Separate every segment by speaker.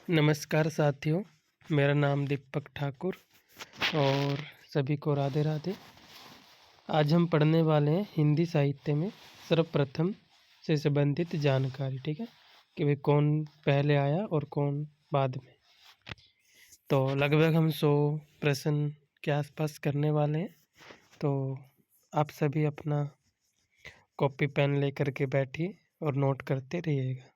Speaker 1: नमस्कार साथियों, मेरा नाम दीपक ठाकुर और सभी को राधे राधे। आज हम पढ़ने वाले हैं हिंदी साहित्य में सर्वप्रथम से संबंधित जानकारी। ठीक है कि भाई कौन पहले आया और कौन बाद में। तो लगभग हम 100 प्रश्न के आसपास करने वाले हैं। तो आप सभी अपना कॉपी पेन लेकर के बैठिए और नोट करते रहिएगा।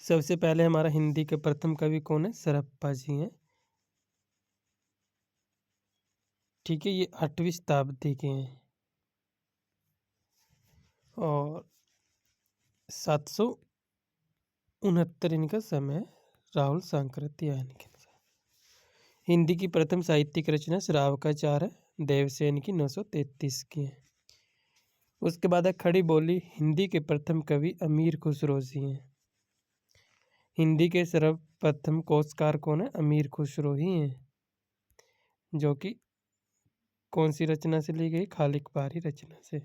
Speaker 1: सबसे पहले हमारा हिंदी के प्रथम कवि कौन है? सरप्पा जी हैं। ठीक है, ये 8वीं शताब्दी के हैं और 769 इनका समय है, राहुल सांकृत्यायन के अनुसार। हिंदी की प्रथम साहित्यिक रचना श्रावकाचार है, देवसेन की 933 की है। उसके बाद है खड़ी बोली। हिंदी के प्रथम कवि अमीर खुसरो जी हैं। हिंदी के सर्वप्रथम कोशकार कौन है? अमीर खुसरो ही हैं, जो कि कौन सी रचना से ली गई? खालिक बारी रचना से।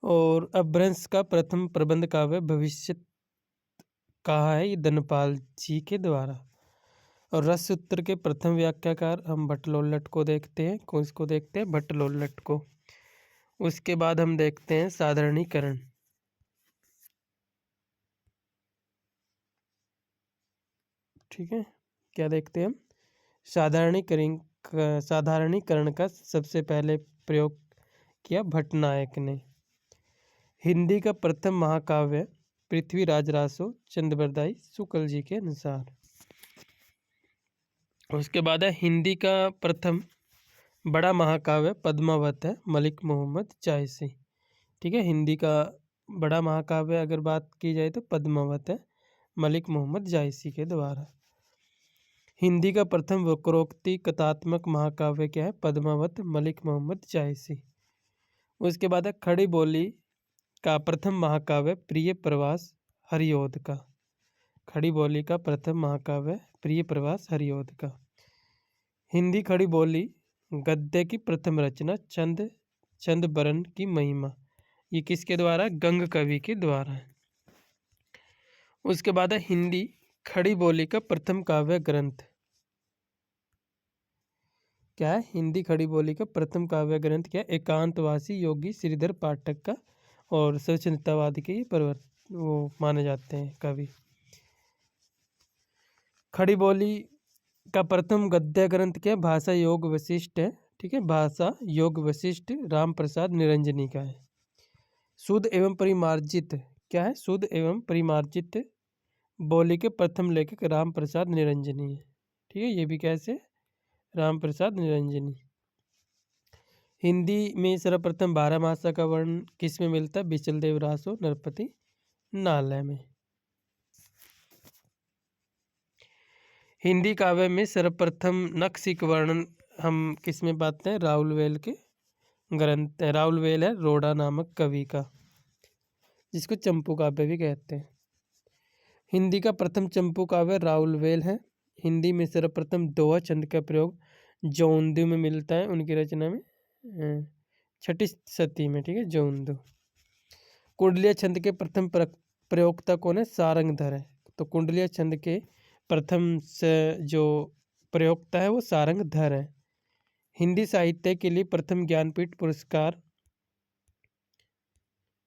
Speaker 1: और अपभ्रंश का प्रथम प्रबंध काव्य भविष्य कहा है ये धनपाल जी के द्वारा। और रस सूत्र के प्रथम व्याख्याकार हम भट्टलोल्लट को देखते हैं। कौन इसको देखते हैं? भट्टलोल्लट को। उसके बाद हम देखते हैं साधारणीकरण। ठीक है, क्या देखते हैं हम? साधारणीकरण का सबसे पहले प्रयोग किया भट्टनायक ने। हिंदी का प्रथम महाकाव्य पृथ्वीराज रासो चंद्रबरदाई शुक्ल जी के अनुसार। उसके बाद है हिंदी का प्रथम बड़ा महाकाव्य पद्मावत है, मलिक मोहम्मद जायसी। ठीक है, हिंदी का बड़ा महाकाव्य अगर बात की जाए तो पद्मावत है, मलिक मोहम्मद जायसी के द्वारा। हिंदी का प्रथम वक्रोक्ति कथात्मक महाकाव्य क्या है? पद्मावत, मलिक मोहम्मद जायसी। उसके बाद है खड़ी बोली का प्रथम महाकाव्य प्रिय प्रवास हरिऔध का। खड़ी बोली का प्रथम महाकाव्य प्रिय प्रवास हरिऔध का। हिंदी खड़ी बोली गद्य की प्रथम रचना चंद बरन की महिमा। ये किसके द्वारा? गंग कवि के द्वारा है। उसके बाद है हिंदी खड़ी बोली का प्रथम काव्य ग्रंथ क्या है? हिंदी खड़ी बोली का प्रथम काव्य ग्रंथ क्या है? एकांतवासी योगी श्रीधर पाठक का। और स्वतंत्रतावादी के ये वो माने जाते हैं कवि। खड़ी बोली का प्रथम गद्य ग्रंथ क्या है? भाषा योग वशिष्ठ है। ठीक है, भाषा योग वशिष्ठ राम प्रसाद निरंजनी का है। शुद्ध एवं परिमार्जित क्या है? शुद्ध एवं परिमार्जित बोली के प्रथम लेखक राम प्रसाद निरंजनी है। ठीक है, ये भी कैसे? राम प्रसाद निरंजनी। हिंदी में सर्वप्रथम 12 मासा का वर्ण किस में मिलता है? बिचल देव रासो नरपति नालय में। हिंदी काव्य में सर्वप्रथम नक्सिक वर्णन हम किस में पाते हैं? राउलवेल के ग्रंथ। राउलवेल है रोड़ा नामक कवि का, जिसको चंपू काव्य भी कहते हैं। हिंदी का प्रथम चंपू काव्य राउलवेल है। हिंदी में सर्वप्रथम दोहा छंद का प्रयोग जौनदू में मिलता है, उनकी रचना में छठी सती में। ठीक है, जौनदू। कुंडलिया छंद के प्रथम प्रयोक्ता कौन है? सारंगधर है। तो कुंडलिया छंद के प्रथम से जो प्रयोक्ता है वो सारंगधर है। हिंदी साहित्य के लिए प्रथम ज्ञानपीठ पुरस्कार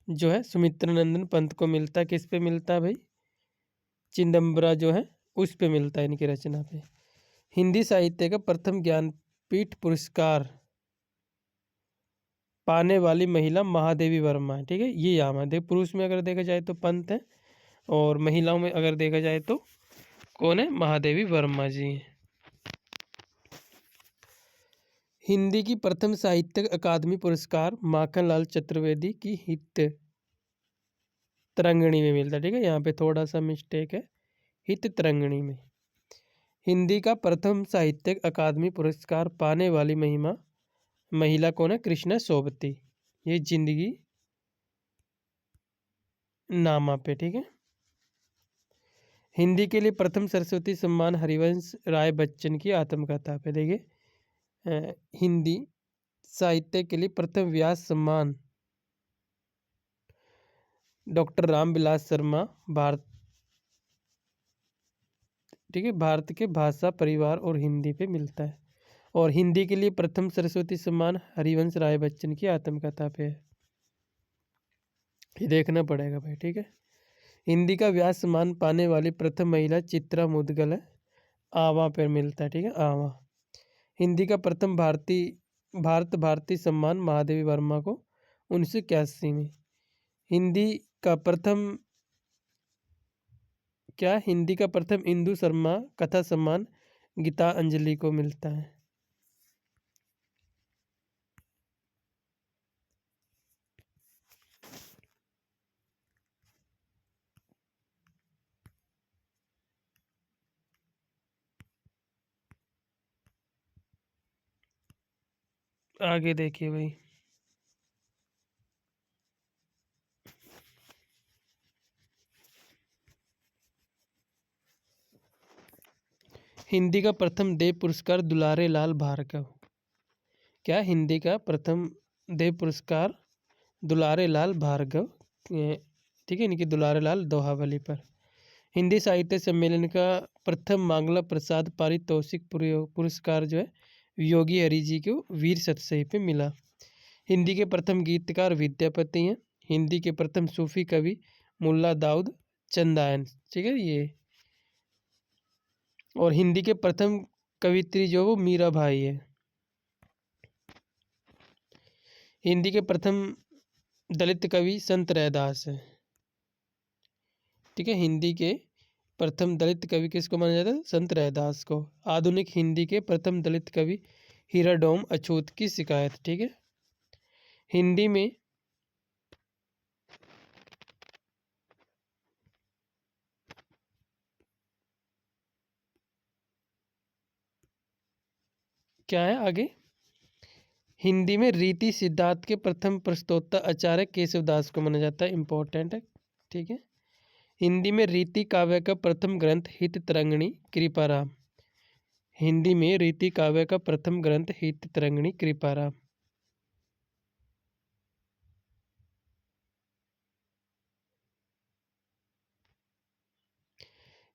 Speaker 1: जो है सुमित्रानंदन पंत को मिलता है। किस पे मिलता है भाई? चिदम्बरा जो है उस पे मिलता है, इनकी रचना पे। हिंदी साहित्य का प्रथम ज्ञानपीठ पुरस्कार पाने वाली महिला महादेवी वर्मा है। ठीक है, ये याम है। पुरुष में अगर देखा जाए तो पंत है, और महिलाओं में अगर देखा जाए तो कौन है? महादेवी वर्मा जी हैं। हिंदी की प्रथम साहित्यिक अकादमी पुरस्कार माखनलाल चतुर्वेदी की हित तरंगिणी में मिलता है। ठीक है, यहाँ पे थोड़ा सा मिस्टेक है, हित तरंगिणी में। हिंदी का प्रथम साहित्यिक अकादमी पुरस्कार पाने वाली महिला कौन है? कृष्णा सोबती, ये जिंदगी नामा पे। ठीक है, हिंदी के लिए प्रथम सरस्वती सम्मान हरिवंश राय बच्चन की आत्मकथा पे। देखिए हिंदी साहित्य के लिए प्रथम व्यास सम्मान डॉक्टर रामविलास शर्मा, भारत, ठीक है, भारत के भाषा परिवार और हिंदी पे मिलता है। और हिंदी के लिए प्रथम सरस्वती सम्मान हरिवंश राय बच्चन की आत्मकथा पे है, ये देखना पड़ेगा भाई, ठीक है। हिंदी का व्यास सम्मान पाने वाली प्रथम महिला चित्रा मुदगल है, आवा पर मिलता है, ठीक है, आवा। हिंदी का प्रथम भारती सम्मान महादेवी वर्मा को 1981 में। हिंदी का प्रथम हिंदी का प्रथम इंदु शर्मा कथा सम्मान गीता अंजलि को मिलता है। आगे देखिए भाई, हिंदी का प्रथम देव पुरस्कार दुलारे लाल भार्गव। क्या हिंदी का प्रथम देव पुरस्कार दुलारे लाल भार्गव, ठीक है, इनकी दुलारे लाल दोहावली पर। हिंदी साहित्य सम्मेलन का प्रथम मांगला प्रसाद पारितोषिक पुरस्कार जो है योगी हरि जी को वीर सतसई पे मिला। हिंदी के प्रथम गीतकार विद्यापति हैं। हिंदी के प्रथम सूफी कवि मुल्ला दाऊद चंदायन, ठीक है ये। और हिंदी के प्रथम कवित्री जो वो मीरा भाई है। हिंदी के प्रथम दलित कवि संत रैदास है, ठीक है। हिंदी के प्रथम दलित कवि किसको माना जाता है? संत रैदास को। आधुनिक हिंदी के प्रथम दलित कवि हीराडोम अछूत की शिकायत, ठीक है। हिंदी में क्या है आगे? हिंदी में रीति सिद्धार्थ के प्रथम प्रस्तोता आचार्य केशवदास को माना जाता है, इंपॉर्टेंट है, ठीक है। हिंदी में रीति काव्य का प्रथम ग्रंथ हित तरंगिणी कृपाराम। हिंदी में रीति काव्य का प्रथम ग्रंथ हित तरंगिणी कृपाराम।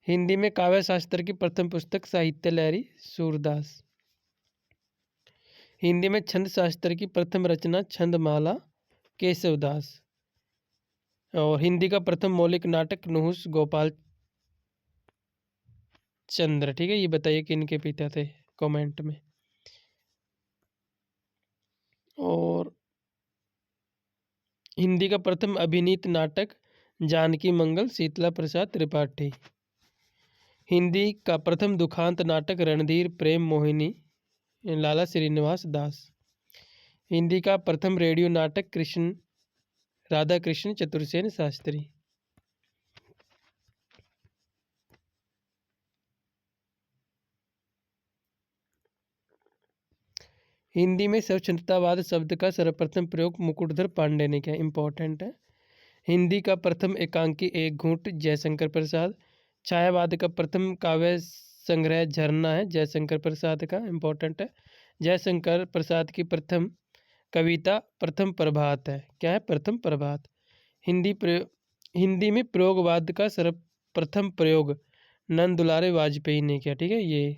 Speaker 1: हिंदी में काव्य शास्त्र की प्रथम पुस्तक साहित्य लहरी सूरदास। हिंदी में छंद शास्त्र की प्रथम रचना छंदमाला केशवदास। और हिंदी का प्रथम मौलिक नाटक नुहुस गोपाल चंद्र, ठीक है। ये बताइए कि इनके पिता थे, कमेंट में। और हिंदी का प्रथम अभिनीत नाटक जानकी मंगल शीतला प्रसाद त्रिपाठी। हिंदी का प्रथम दुखांत नाटक रणधीर प्रेम मोहिनी लाला श्रीनिवास दास। हिंदी का प्रथम रेडियो नाटक राधा कृष्ण चतुर्सेन शास्त्री। हिंदी में स्वच्छंदतावाद शब्द का सर्वप्रथम प्रयोग मुकुटधर पांडे ने किया, इंपॉर्टेंट है। हिंदी का प्रथम एकांकी एक घूंट जयशंकर प्रसाद। छायावाद का प्रथम काव्य संग्रह झरना है जयशंकर प्रसाद का, इंपॉर्टेंट है। जयशंकर प्रसाद की प्रथम कविता प्रथम प्रभात है, क्या है? प्रथम प्रभात। हिंदी में प्रयोगवाद का सर्वप्रथम प्रयोग नंद दुलारे वाजपेयी ने किया, ठीक है ये।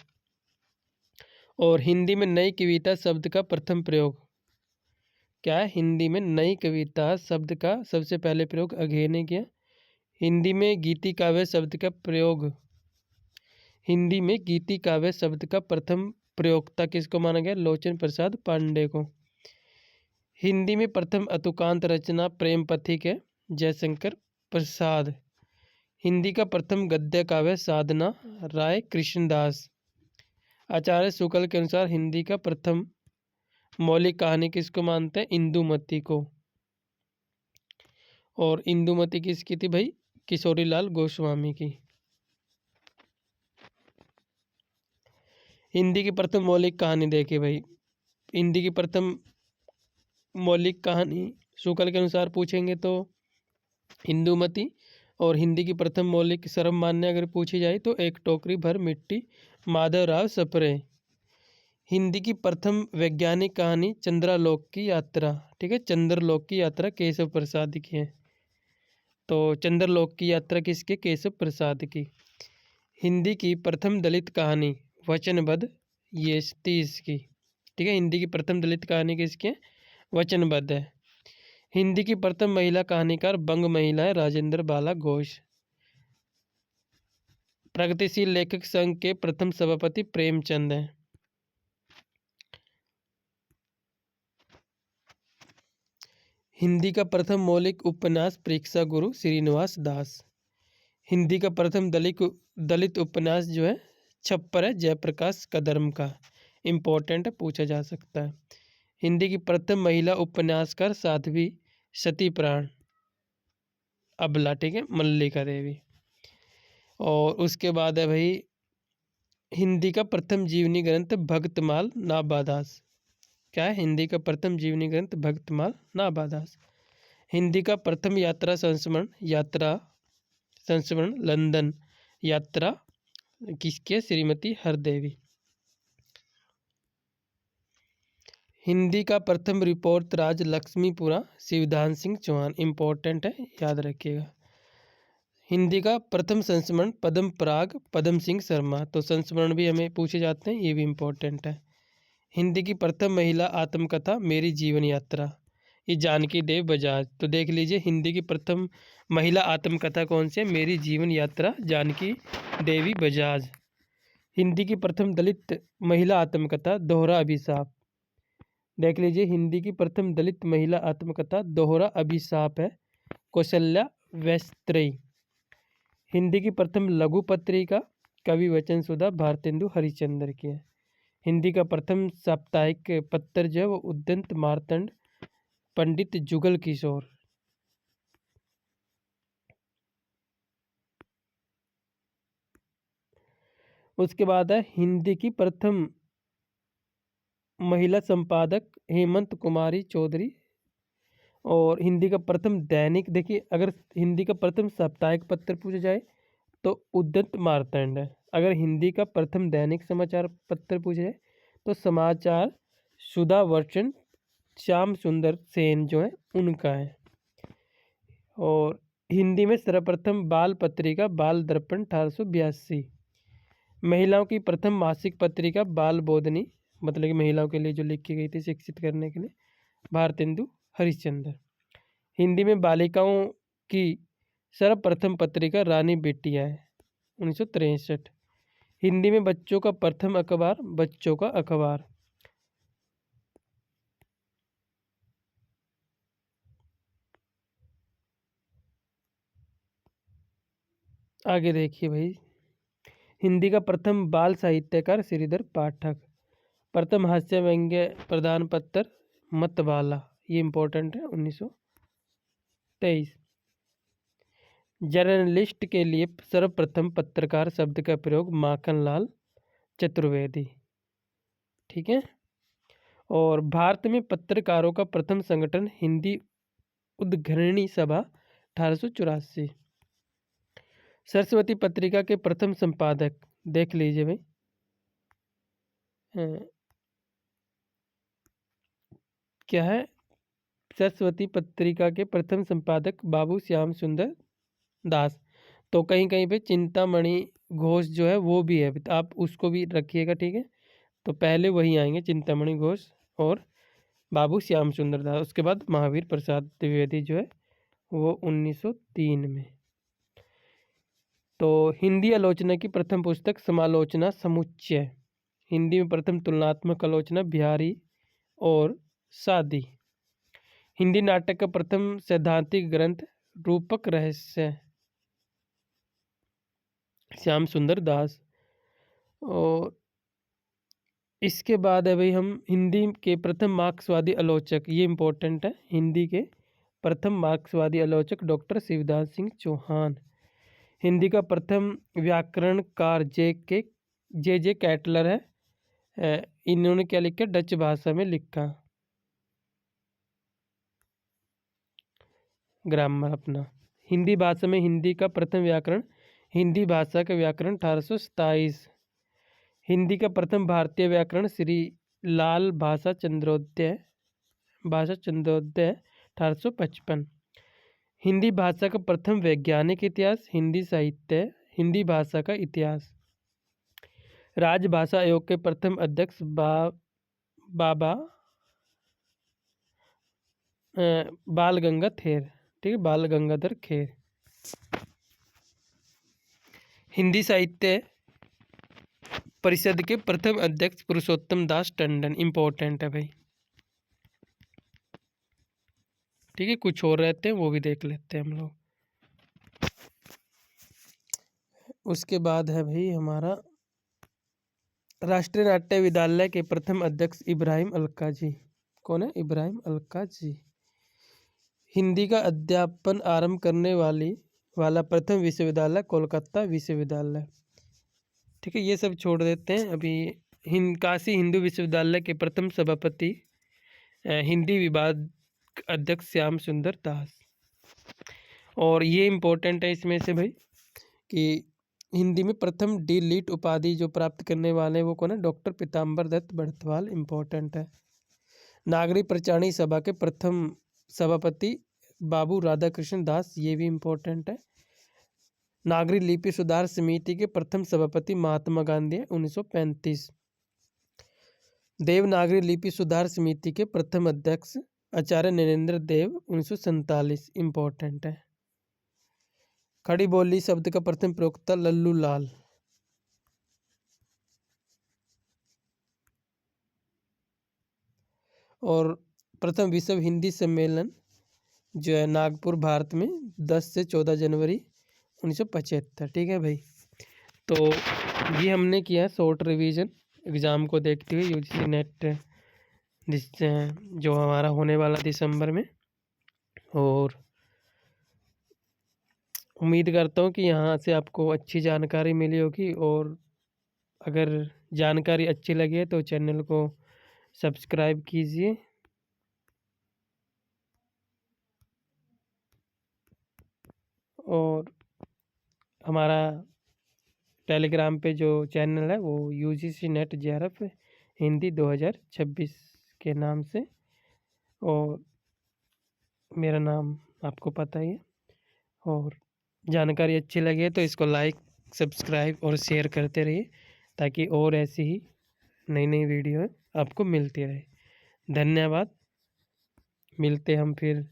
Speaker 1: और हिंदी में नई कविता शब्द का प्रथम प्रयोग क्या है? हिंदी में नई कविता शब्द का सबसे पहले प्रयोग अघे ने किया। हिंदी में गीति काव्य शब्द का प्रयोग हिंदी में गीति काव्य शब्द का प्रथम प्रयोक्ता किसको माना गया? लोचन प्रसाद पांडे को। हिंदी में प्रथम अतुकांत रचना प्रेम पथिक है, जयशंकर प्रसाद। हिंदी का प्रथम गद्य काव्य साधना राय कृष्णदास। आचार्य शुक्ल के अनुसार हिंदी का प्रथम मौलिक कहानी किसको मानते हैं? इंदुमती को। और इंदुमती किसकी थी भाई? किशोरीलाल गोस्वामी की। हिंदी की प्रथम मौलिक कहानी देखिए भाई, हिंदी की प्रथम मौलिक कहानी शुक्ल के अनुसार पूछेंगे तो इंदुमती। और हिंदी की प्रथम मौलिक सर्वमान्य अगर पूछी जाए तो एक टोकरी भर मिट्टी माधवराव सप्रे। हिंदी की प्रथम वैज्ञानिक कहानी चंद्रालोक की यात्रा, ठीक है, चंद्रलोक की यात्रा केशव प्रसाद की है। तो चंद्रलोक की यात्रा किसके? केशव प्रसाद की। हिंदी की प्रथम दलित कहानी वचनबद्ध, ये 30 की, ठीक है। हिंदी की प्रथम दलित कहानी किसकी है? वचनबद्ध है। हिंदी की प्रथम महिला कहानीकार बंग महिला है राजेंद्र बाला घोष। प्रगतिशील लेखक संघ के प्रथम सभापति प्रेमचंद हैं। हिंदी का प्रथम मौलिक उपन्यास परीक्षा गुरु श्रीनिवास दास। हिंदी का प्रथम दलित उपन्यास जो है छप्पर है जयप्रकाश कदम का। इम्पोर्टेंट है, पूछा जा सकता है। हिंदी की प्रथम महिला उपन्यासकार साध्वी सती प्राण अबला, ठीक है, मल्लिका देवी। और उसके बाद है भाई हिंदी का प्रथम जीवनी ग्रंथ भक्तमाल नाबादास। क्या है? हिंदी का प्रथम जीवनी ग्रंथ भक्तमाल नाबादास। हिंदी का प्रथम यात्रा संस्मरण लंदन यात्रा किसके? श्रीमती हरदेवी। हिंदी का प्रथम रिपोर्ट राज लक्ष्मीपुरा शिवधान सिंह चौहान। इम्पोर्टेंट है, याद रखिएगा। हिंदी का प्रथम संस्मरण पद्म पराग पद्म सिंह शर्मा। तो संस्मरण भी हमें पूछे जाते हैं, ये भी इम्पोर्टेंट है। हिंदी की प्रथम महिला आत्मकथा मेरी जीवन यात्रा, ये जानकी देव बजाज। तो देख लीजिए हिंदी की प्रथम महिला आत्मकथा कौन सी है? मेरी जीवन यात्रा, जानकी देवी बजाज। हिंदी की प्रथम दलित महिला आत्मकथा दोहरा अभिशाप। देख लीजिए हिंदी की प्रथम दलित महिला आत्मकथा दोहरा अभिशाप है, कौशल्या वैस्त्रेयी। हिंदी की प्रथम लघु पत्रिका कवि वचन सुधा भारतेंदु हरिश्चंद्र की है। हिंदी का प्रथम साप्ताहिक पत्र जो है वो उद्यंत मार्तंड पंडित जुगल किशोर। उसके बाद है हिंदी की प्रथम महिला संपादक हेमंत कुमारी चौधरी। और हिंदी का प्रथम दैनिक, देखिए अगर हिंदी का प्रथम साप्ताहिक पत्र पूछा जाए तो उद्यत मार्तंड है। अगर हिंदी का प्रथम दैनिक समाचार पत्र पूछा जाए तो समाचार सुधा वर्चन श्याम सुंदर सेन जो है उनका है। और हिंदी में सर्वप्रथम बाल पत्रिका बाल दर्पण 1882। महिलाओं की प्रथम मासिक पत्रिका बाल बोधनी, मतलब कि महिलाओं के लिए जो लिखी गई थी शिक्षित करने के लिए, भारतेंदु हरिश्चंद्र। हिंदी में बालिकाओं की सर्वप्रथम पत्रिका रानी बेटियां है 1963। हिंदी में बच्चों का प्रथम अखबार बच्चों का अखबार। आगे देखिए भाई, हिंदी का प्रथम बाल साहित्यकार श्रीधर पाठक। प्रथम हास्य व्यंग्य प्रदान पत्र मतवाला, ये इंपॉर्टेंट है 1923। जर्नलिस्ट के लिए सर्वप्रथम पत्रकार शब्द का प्रयोग माखनलाल चतुर्वेदी, ठीक है। और भारत में पत्रकारों का प्रथम संगठन हिंदी उद्घरणी सभा 1884। सरस्वती पत्रिका के प्रथम संपादक देख लीजिए भाई, क्या है? सरस्वती पत्रिका के प्रथम संपादक बाबू श्याम सुंदर दास। तो कहीं कहीं पे चिंतामणि घोष जो है वो भी है, तो आप उसको भी रखिएगा, ठीक है। तो पहले वही आएंगे चिंतामणि घोष और बाबू श्याम सुंदर दास। उसके बाद महावीर प्रसाद द्विवेदी जो है वो 1903 में। तो हिंदी आलोचना की प्रथम पुस्तक समालोचना समुच्चय। हिंदी में प्रथम तुलनात्मक आलोचना बिहारी और सादी। हिंदी नाटक का प्रथम सैद्धांतिक ग्रंथ रूपक रहस्य श्याम सुंदर दास। और इसके बाद है भाई हम हिंदी के प्रथम मार्क्सवादी आलोचक, ये इम्पोर्टेंट है, हिंदी के प्रथम मार्क्सवादी आलोचक डॉक्टर शिवदास सिंह चौहान। हिंदी का प्रथम व्याकरणकार जे कैटलर है। इन्होंने क्या लिखा? डच भाषा में लिखा ग्रामर अपना। हिंदी भाषा में हिंदी का प्रथम व्याकरण हिंदी भाषा का व्याकरण 1827। हिंदी का प्रथम भारतीय व्याकरण श्री लाल भाषा चंद्रोदय 1855। हिंदी भाषा का प्रथम वैज्ञानिक इतिहास, हिंदी साहित्य, हिंदी भाषा का इतिहास। राजभाषा आयोग के प्रथम अध्यक्ष बाबा बाल गंगाधर, ठीक है, बाल गंगाधर खेर। हिंदी साहित्य परिषद के प्रथम अध्यक्ष पुरुषोत्तम दास टंडन। इम्पोर्टेंट है भाई, ठीक है। कुछ और रहते हैं वो भी देख लेते हैं हम लोग। उसके बाद है भाई हमारा राष्ट्रीय नाट्य विद्यालय के प्रथम अध्यक्ष इब्राहिम अलका जी। कौन है? इब्राहिम अलका जी। हिंदी का अध्यापन आरंभ करने वाला प्रथम विश्वविद्यालय कोलकाता विश्वविद्यालय, ठीक है। ये सब छोड़ देते हैं अभी। काशी हिंदू विश्वविद्यालय के प्रथम सभापति हिंदी विभाग अध्यक्ष श्याम सुंदर दास। और ये इम्पोर्टेंट है इसमें से भाई कि हिंदी में प्रथम डी लिट उपाधि जो प्राप्त करने वाले हैं वो कौन है? डॉक्टर पीताम्बर दत्त बड़थवाल। इम्पोर्टेंट है। नागरिक प्रचारणी सभा के प्रथम सभापति बाबू राधाकृष्ण दास, ये भी इम्पोर्टेंट है। नागरिक लिपि सुधार समिति के प्रथम सभापति महात्मा गांधी 1935। देवनागरी लिपि सुधार समिति के प्रथम अध्यक्ष आचार्य नरेंद्र देव 1947। इम्पोर्टेंट है। खड़ी बोली शब्द का प्रथम प्रवक्ता लल्लू लाल। और प्रथम विश्व हिंदी सम्मेलन जो है नागपुर भारत में 10 से 14 जनवरी 1975, ठीक है भाई। तो ये हमने किया शॉर्ट रिवीजन एग्ज़ाम को देखते हुए, यूजीसी नेट जो हमारा होने वाला दिसंबर में। और उम्मीद करता हूँ कि यहाँ से आपको अच्छी जानकारी मिली होगी। और अगर जानकारी अच्छी लगी है तो चैनल को सब्सक्राइब कीजिए। और हमारा टेलीग्राम पे जो चैनल है वो यूजीसी नेट जेआरएफ हिंदी 2026 के नाम से। और मेरा नाम आपको पता ही है। और जानकारी अच्छी लगे तो इसको लाइक, सब्सक्राइब और शेयर करते रहिए ताकि और ऐसी ही नई नई वीडियो आपको मिलती रहे। धन्यवाद। मिलते हम फिर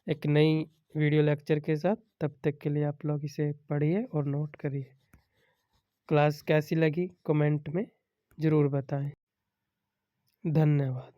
Speaker 1: एक नई वीडियो लेक्चर के साथ। तब तक के लिए आप लोग इसे पढ़िए और नोट करिए। क्लास कैसी लगी कमेंट में ज़रूर बताएं। धन्यवाद।